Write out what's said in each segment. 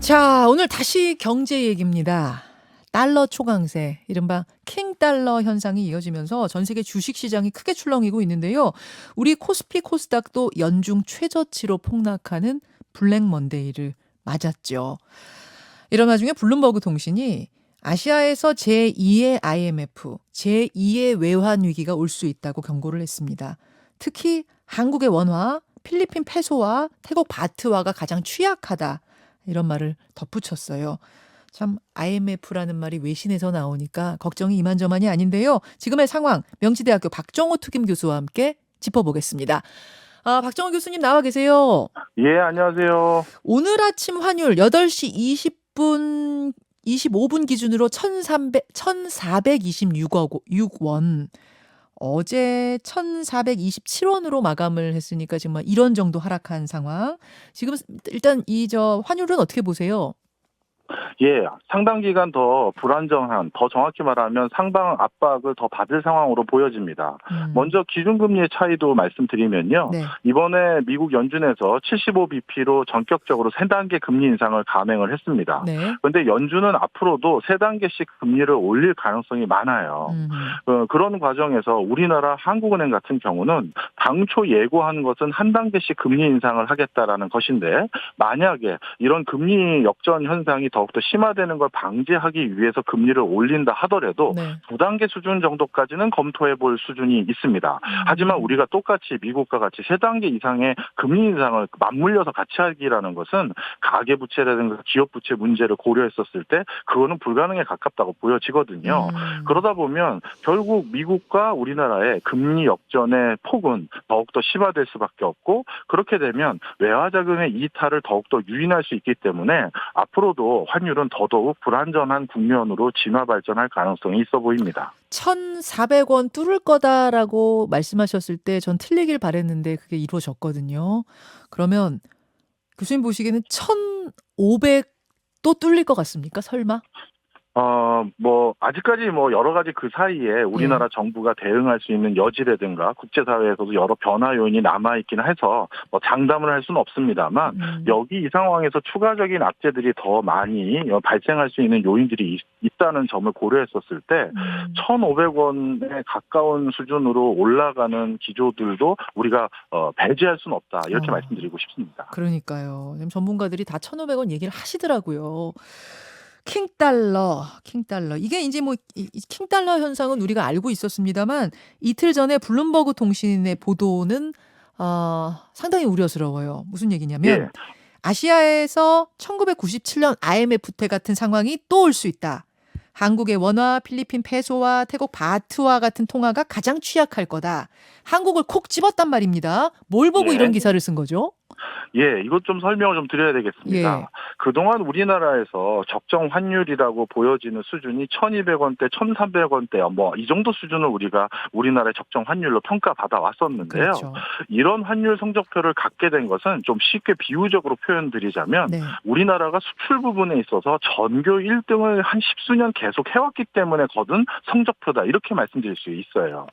자, 오늘 다시 경제 얘기입니다. 달러 초강세, 이른바 킹달러 현상이 이어지면서 전 세계 주식시장이 크게 출렁이고 있는데요. 우리 코스피 코스닥도 연중 최저치로 폭락하는 블랙 먼데이를 맞았죠. 이런 와중에 블룸버그 통신이 아시아에서 제2의 IMF, 제2의 외환 위기가 올 수 있다고 경고를 했습니다. 특히 한국의 원화, 필리핀 페소와 태국 바트화가 가장 취약하다. 이런 말을 덧붙였어요. 참 IMF라는 말이 외신에서 나오니까 걱정이 이만저만이 아닌데요. 지금의 상황 명지대학교 박정호 특임 교수와 함께 짚어보겠습니다. 박정호 교수님 나와 계세요. 예, 안녕하세요. 오늘 아침 환율 8시 20분 25분 기준으로 1,426원. 어제 1,427원으로 마감을 했으니까 정말 이런 정도 하락한 상황. 지금 일단 환율은 어떻게 보세요? 예, 상당 기간 더 불안정한, 더 정확히 말하면 상방 압박을 더 받을 상황으로 보여집니다. 먼저 기준금리의 차이도 말씀드리면요. 네. 이번에 미국 연준에서 75bp로 전격적으로 3단계 금리 인상을 감행을 했습니다. 네. 그런데 연준은 앞으로도 3단계씩 금리를 올릴 가능성이 많아요. 그런 과정에서 우리나라 한국은행 같은 경우는 당초 예고한 것은 1단계씩 금리 인상을 하겠다라는 것인데, 만약에 이런 금리 역전 현상이 더욱더 심화되는 걸 방지하기 위해서 금리를 올린다 하더라도 네. 2단계 수준 정도까지는 검토해 볼 수준이 있습니다. 하지만 우리가 똑같이 미국과 같이 3단계 이상의 금리 인상을 맞물려서 같이 하기라는 것은 가계부채라든가 기업부채 문제를 고려했었을 때 그거는 불가능에 가깝다고 보여지거든요. 그러다 보면 결국 미국과 우리나라의 금리 역전의 폭은 더욱더 심화될 수밖에 없고, 그렇게 되면 외화자금의 이탈을 더욱더 유인할 수 있기 때문에 앞으로도 환율은 더더욱 불안전한 국면으로 진화 발전할 가능성이 있어 보입니다. 1,400원 뚫을 거다라고 말씀하셨을 때 전 틀리길 바랬는데 그게 이루어졌거든요. 그러면 교수님 보시기에는 1,500도 뚫릴 것 같습니까? 설마? 아직까지 여러 가지 그 사이에 우리나라 정부가 대응할 수 있는 여지라든가 국제사회에서도 여러 변화 요인이 남아있긴 해서 장담을 할 수는 없습니다만, 여기 이 상황에서 추가적인 악재들이 더 많이 발생할 수 있는 요인들이 있다는 점을 고려했었을 때 1,500원에 가까운 수준으로 올라가는 기조들도 우리가 배제할 수는 없다, 이렇게 말씀드리고 싶습니다. 그러니까요. 지금 전문가들이 다 1,500원 얘기를 하시더라고요. 킹달러. 이게 이제 이 킹달러 현상은 우리가 알고 있었습니다만 이틀 전에 블룸버그 통신의 보도는 상당히 우려스러워요. 무슨 얘기냐면 예. 아시아에서 1997년 IMF 때 같은 상황이 또 올 수 있다. 한국의 원화, 필리핀 페소와 태국 바트와 같은 통화가 가장 취약할 거다. 한국을 콕 집었단 말입니다. 뭘 보고 예. 이런 기사를 쓴 거죠? 예, 이것 좀 설명을 좀 드려야 되겠습니다. 예. 그동안 우리나라에서 적정 환율이라고 보여지는 수준이 1,200원대, 1,300원대, 이 정도 수준을 우리나라의 적정 환율로 평가받아 왔었는데요. 그렇죠. 이런 환율 성적표를 갖게 된 것은 좀 쉽게 비유적으로 표현드리자면, 네. 우리나라가 수출 부분에 있어서 전교 1등을 한 10수년 계속 해왔기 때문에 거둔 성적표다, 이렇게 말씀드릴 수 있어요.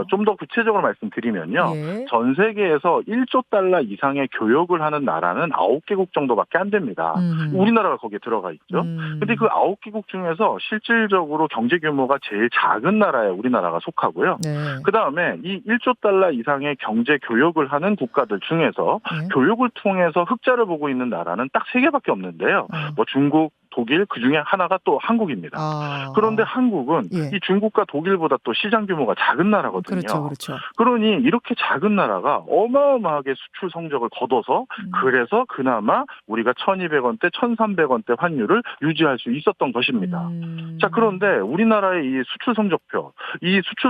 좀 더 구체적으로 말씀드리면요. 예. 전 세계에서 1조 달러 이상의 교역을 하는 나라는 9개국 정도밖에 안 됩니다. 우리나라가 거기에 들어가 있죠. 근데 그 9개국 중에서 실질적으로 경제 규모가 제일 작은 나라에 우리나라가 속하고요. 네. 그다음에 이 1조 달러 이상의 경제 교역을 하는 국가들 중에서 예. 교역을 통해서 흑자를 보고 있는 나라는 딱 3개밖에 없는데요. 중국, 독일, 그중에 하나가 또 한국입니다. 그런데 한국은 예. 이 중국과 독일보다 또 시장 규모가 작은 나라거든요. 그렇죠. 그러니 이렇게 작은 나라가 어마어마하게 수출 성적을 거둬서 그래서 그나마 우리가 1,200원대, 1,300원대 환율을 유지할 수 있었던 것입니다. 자, 그런데 우리나라의 이 수출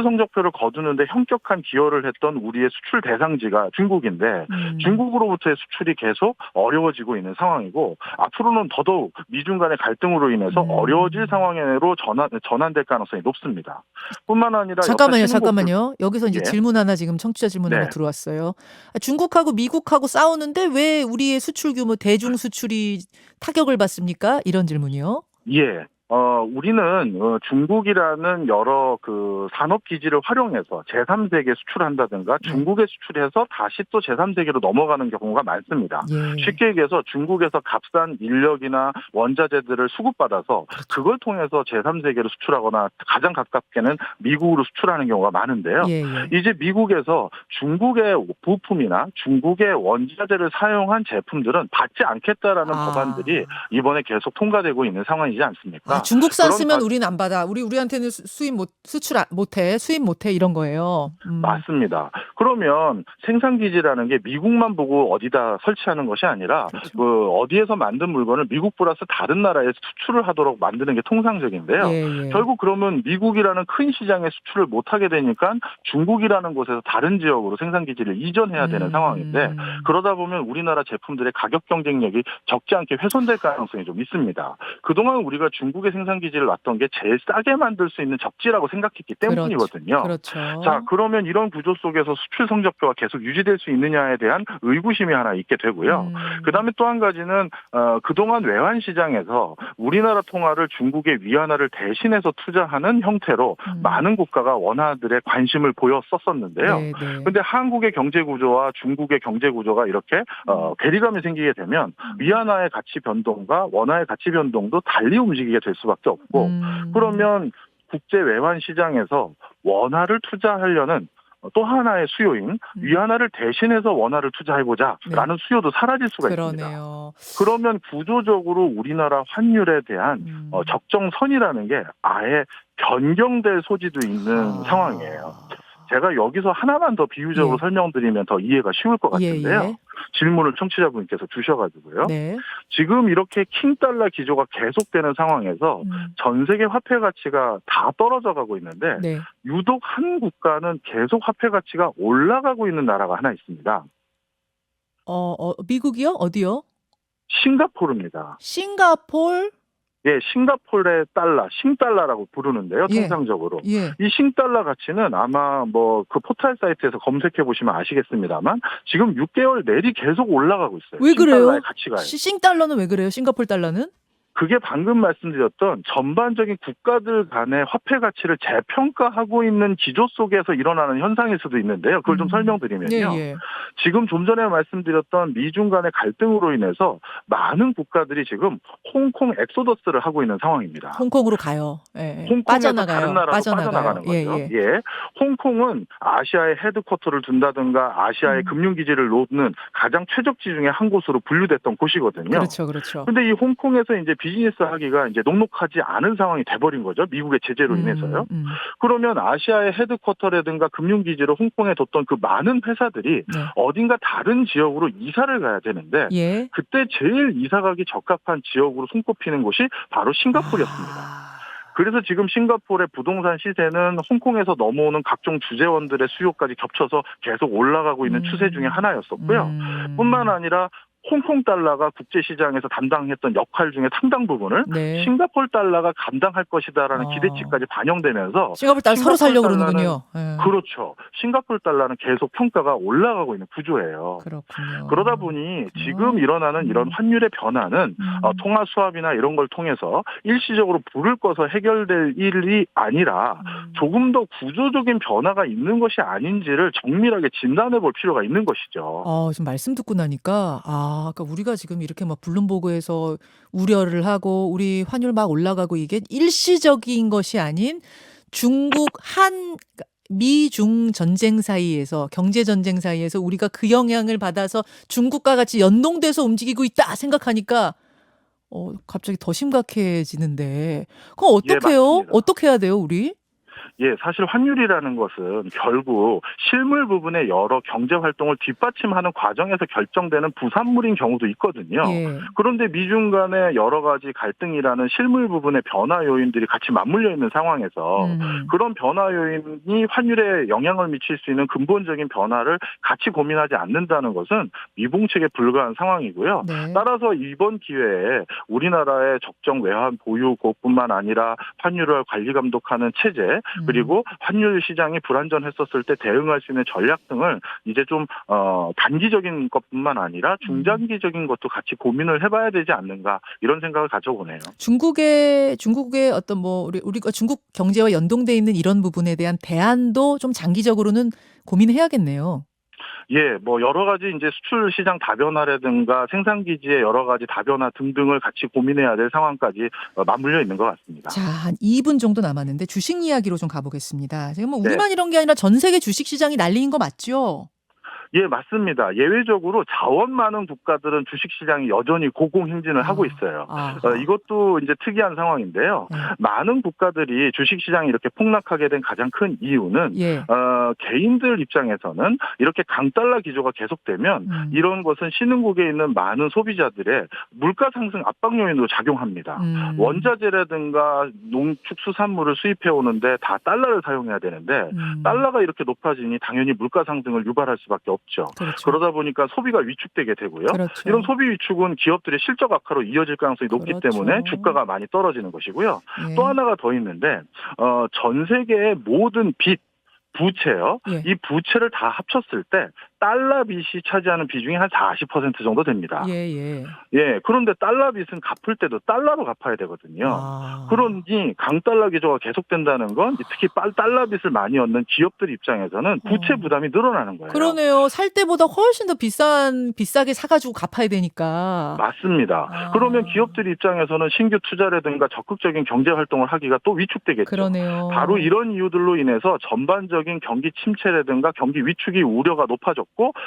성적표를 거두는데 현격한 기여를 했던 우리의 수출 대상지가 중국인데, 중국으로부터의 수출이 계속 어려워지고 있는 상황이고, 앞으로는 더더욱 미중 간의 갈등으로 인해서 어려워질 상황으로 전환될 가능성이 높습니다. 뿐만 아니라 잠깐만요. 여기서 이제 예. 질문 하나, 지금 청취자 질문 하나 들어왔어요. 중국하고 미국하고 싸우는데 왜 우리의 수출 규모 대중 수출이 타격을 받습니까? 이런 질문이요. 예. 우리는 중국이라는 여러 그 산업 기지를 활용해서 제3세계에 수출한다든가 네. 중국에 수출해서 다시 또 제3세계로 넘어가는 경우가 많습니다. 예. 쉽게 얘기해서 중국에서 값싼 인력이나 원자재들을 수급받아서 그렇죠. 그걸 통해서 제3세계로 수출하거나 가장 가깝게는 미국으로 수출하는 경우가 많은데요. 예, 예. 이제 미국에서 중국의 부품이나 중국의 원자재를 사용한 제품들은 받지 않겠다라는 법안들이 이번에 계속 통과되고 있는 상황이지 않습니까? 중국산 그런 쓰면 우린 안 받아. 우리한테는 수입 못해. 수입 못해 이런 거예요. 맞습니다. 그러면 생산 기지라는 게 미국만 보고 어디다 설치하는 것이 아니라 그렇죠. 그 어디에서 만든 물건을 미국 플러스 다른 나라에 수출을 하도록 만드는 게 통상적인데요. 예, 예. 결국 그러면 미국이라는 큰 시장에 수출을 못하게 되니까 중국이라는 곳에서 다른 지역으로 생산 기지를 이전해야 되는 상황인데 그러다 보면 우리나라 제품들의 가격 경쟁력이 적지 않게 훼손될 가능성이 좀 있습니다. 그동안 우리가 중국의 생산 기지를 놨던 게 제일 싸게 만들 수 있는 적지라고 생각했기 때문이거든요. 그렇죠. 자, 그러면 이런 구조 속에서 수출 성적표가 계속 유지될 수 있느냐에 대한 의구심이 하나 있게 되고요. 그다음에 또 한 가지는 그동안 외환 시장에서 우리나라 통화를 중국의 위안화를 대신해서 투자하는 형태로 많은 국가가 원화들의 관심을 보였었었는데요. 네. 근데 한국의 경제 구조와 중국의 경제 구조가 이렇게 괴리감이 생기게 되면 위안화의 가치 변동과 원화의 가치 변동도 달리 움직이게 될 수밖에 없고 그러면 국제 외환 시장에서 원화를 투자하려는 또 하나의 수요인 위안화를 대신해서 원화를 투자해보자라는 수요도 사라질 수가 있습니다. 그러네요. 그러면 구조적으로 우리나라 환율에 대한 적정선이라는 게 아예 변경될 소지도 있는 상황이에요. 제가 여기서 하나만 더 비유적으로 설명드리면 더 이해가 쉬울 것 같은데요. 예. 질문을 청취자분께서 주셔가지고요. 네. 지금 이렇게 킹달러 기조가 계속되는 상황에서 전 세계 화폐 가치가 다 떨어져 가고 있는데 네. 유독 한 국가는 계속 화폐 가치가 올라가고 있는 나라가 하나 있습니다. 미국이요? 어디요? 싱가포르입니다. 싱가폴? 예, 싱가포르의 달러, 싱달러라고 부르는데요. 통상적으로. 예. 이 싱달러 가치는 아마 그 포털 사이트에서 검색해 보시면 아시겠습니다만 지금 6개월 내리 계속 올라가고 있어요. 왜 그래요? 싱달러의 가치가요. 싱달러는 왜 그래요? 싱가폴 달러는? 그게 방금 말씀드렸던 전반적인 국가들 간의 화폐 가치를 재평가하고 있는 기조 속에서 일어나는 현상일 수도 있는데요. 그걸 좀 설명드리면요. 예. 지금 좀 전에 말씀드렸던 미중 간의 갈등으로 인해서 많은 국가들이 지금 홍콩 엑소더스를 하고 있는 상황입니다. 홍콩으로 가요. 예. 홍콩에서 다른 나라로 빠져나가는 거죠. 예. 홍콩은 아시아의 헤드쿼터를 둔다든가 아시아의 금융기지를 놓는 가장 최적지 중에 한 곳으로 분류됐던 곳이거든요. 그렇죠. 근데 이 홍콩에서 이제 비즈니스 하기가 이제 녹록하지 않은 상황이 돼버린 거죠. 미국의 제재로 인해서요. 그러면 아시아의 헤드쿼터라든가 금융기지를 홍콩에 뒀던 그 많은 회사들이 어딘가 다른 지역으로 이사를 가야 되는데 그때 제일 이사 가기 적합한 지역으로 손꼽히는 곳이 바로 싱가포르였습니다. 그래서 지금 싱가포르의 부동산 시세는 홍콩에서 넘어오는 각종 주재원들의 수요까지 겹쳐서 계속 올라가고 있는 추세 중에 하나였었고요. 뿐만 아니라 홍콩 달러가 국제시장에서 담당했던 역할 중에 상당 부분을 싱가포르 달러가 감당할 것이다라는 기대치까지 반영되면서 싱가포르 달러 서로 살려고 그러는군요. 그렇죠. 싱가포르 달러는 계속 평가가 올라가고 있는 구조예요. 그렇군요. 그러다 보니 지금 일어나는 이런 환율의 변화는 통화 수합이나 이런 걸 통해서 일시적으로 불을 꺼서 해결될 일이 아니라 조금 더 구조적인 변화가 있는 것이 아닌지를 정밀하게 진단해 볼 필요가 있는 것이죠. 지금 말씀 듣고 나니까 그러니까 우리가 지금 이렇게 막 블룸버그에서 우려를 하고 우리 환율 막 올라가고 이게 일시적인 것이 아닌 중국 미중 전쟁 사이에서 경제 전쟁 사이에서 우리가 그 영향을 받아서 중국과 같이 연동돼서 움직이고 있다 생각하니까 갑자기 더 심각해지는데 그럼 어떡해요? 어떻게 해야 돼요, 우리? 예, 사실 환율이라는 것은 결국 실물 부분의 여러 경제 활동을 뒷받침하는 과정에서 결정되는 부산물인 경우도 있거든요. 그런데 미중 간의 여러 가지 갈등이라는 실물 부분의 변화 요인들이 같이 맞물려 있는 상황에서 그런 변화 요인이 환율에 영향을 미칠 수 있는 근본적인 변화를 같이 고민하지 않는다는 것은 미봉책에 불과한 상황이고요. 따라서 이번 기회에 우리나라의 적정 외환 보유고뿐만 아니라 환율을 관리 감독하는 체제 그리고 환율 시장이 불안전했었을 때 대응할 수 있는 전략 등을 이제 좀 단기적인 것뿐만 아니라 중장기적인 것도 같이 고민을 해봐야 되지 않는가 이런 생각을 가져보네요. 중국의 어떤 뭐 우리가 중국 경제와 연동돼 있는 이런 부분에 대한 대안도 좀 장기적으로는 고민해야겠네요. 예, 뭐 여러 가지 이제 수출 시장 다변화라든가 생산 기지의 여러 가지 다변화 등등을 같이 고민해야 될 상황까지 맞물려 있는 것 같습니다. 자, 한 2분 정도 남았는데 주식 이야기로 좀 가보겠습니다. 지금 뭐 네. 우리만 이런 게 아니라 전 세계 주식 시장이 난리인 거 맞죠? 예, 맞습니다. 예외적으로 자원 많은 국가들은 주식 시장이 여전히 고공행진을 하고 있어요. 이것도 이제 특이한 상황인데요. 네. 많은 국가들이 주식 시장이 이렇게 폭락하게 된 가장 큰 이유는 예. 개인들 입장에서는 이렇게 강달러 기조가 계속되면 이런 것은 신흥국에 있는 많은 소비자들의 물가 상승 압박 요인으로 작용합니다. 원자재라든가 농축수산물을 수입해 오는데 다 달러를 사용해야 되는데 달러가 이렇게 높아지니 당연히 물가 상승을 유발할 수밖에 없죠. 그렇죠. 그러다 보니까 소비가 위축되게 되고요. 그렇죠. 이런 소비 위축은 기업들의 실적 악화로 이어질 가능성이 높기 그렇죠. 때문에 주가가 많이 떨어지는 것이고요. 예. 또 하나가 더 있는데 전 세계의 모든 빚, 부채요. 예. 이 부채를 다 합쳤을 때 달러 빚이 차지하는 비중이 한 40% 정도 됩니다. 예. 예, 그런데 달러 빚은 갚을 때도 달러로 갚아야 되거든요. 그러니 강달러 기조가 계속된다는 건 특히 달러 빚을 많이 얻는 기업들 입장에서는 부채 부담이 늘어나는 거예요. 그러네요. 살 때보다 훨씬 더 비싸게 사가지고 갚아야 되니까. 맞습니다. 그러면 기업들 입장에서는 신규 투자라든가 적극적인 경제 활동을 하기가 또 위축되겠죠. 그러네요. 바로 이런 이유들로 인해서 전반적인 경기 침체라든가 경기 위축이 우려가 높아졌고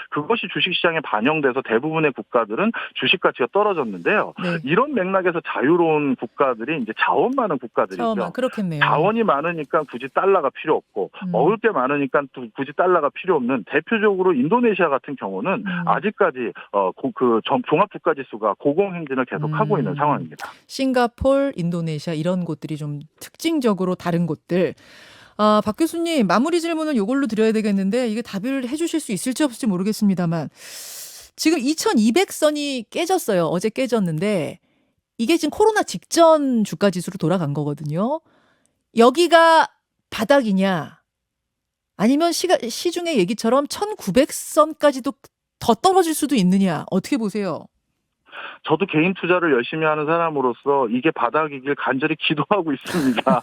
그것이 주식시장에 반영돼서 대부분의 국가들은 주식 가치가 떨어졌는데요. 네. 이런 맥락에서 자유로운 국가들이 이제 자원 많은 국가들이죠. 그렇겠네요. 자원이 많으니까 굳이 달러가 필요 없고 먹을 게 많으니까 또 굳이 달러가 필요 없는 대표적으로 인도네시아 같은 경우는 아직까지 그 종합주가지수가 고공행진을 계속하고 있는 상황입니다. 싱가포르, 인도네시아 이런 곳들이 좀 특징적으로 다른 곳들. 박 교수님 마무리 질문을 이걸로 드려야 되겠는데 이게 답을 해주실 수 있을지 없을지 모르겠습니다만 지금 2200선이 깨졌어요. 어제 깨졌는데 이게 지금 코로나 직전 주가지수로 돌아간 거거든요. 여기가 바닥이냐 아니면 시중의 얘기처럼 1900선까지도 더 떨어질 수도 있느냐 어떻게 보세요? 저도 개인 투자를 열심히 하는 사람으로서 이게 바닥이길 간절히 기도하고 있습니다.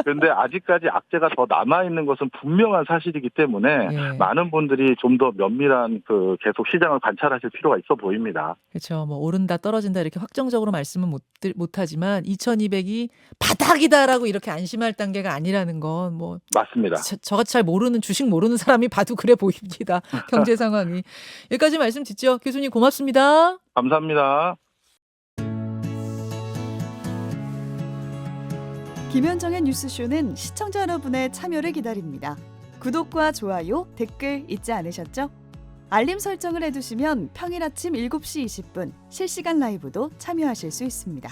그런데 아직까지 악재가 더 남아있는 것은 분명한 사실이기 때문에 많은 분들이 좀 더 면밀한 계속 시장을 관찰하실 필요가 있어 보입니다. 그렇죠. 뭐 오른다 떨어진다 이렇게 확정적으로 말씀은 못하지만 2200이 바닥이다라고 이렇게 안심할 단계가 아니라는 건 뭐 맞습니다. 저같이 잘 모르는 주식 모르는 사람이 봐도 그래 보입니다. 경제 상황이. 여기까지 말씀 듣죠. 교수님 고맙습니다. 감사합니다. 김현정의 뉴스쇼는 시청자 여러분의 참여를 기다립니다. 구독과 좋아요, 댓글 잊지 않으셨죠? 알림 설정을 해두시면 평일 아침 7시 20분 실시간 라이브도 참여하실 수 있습니다.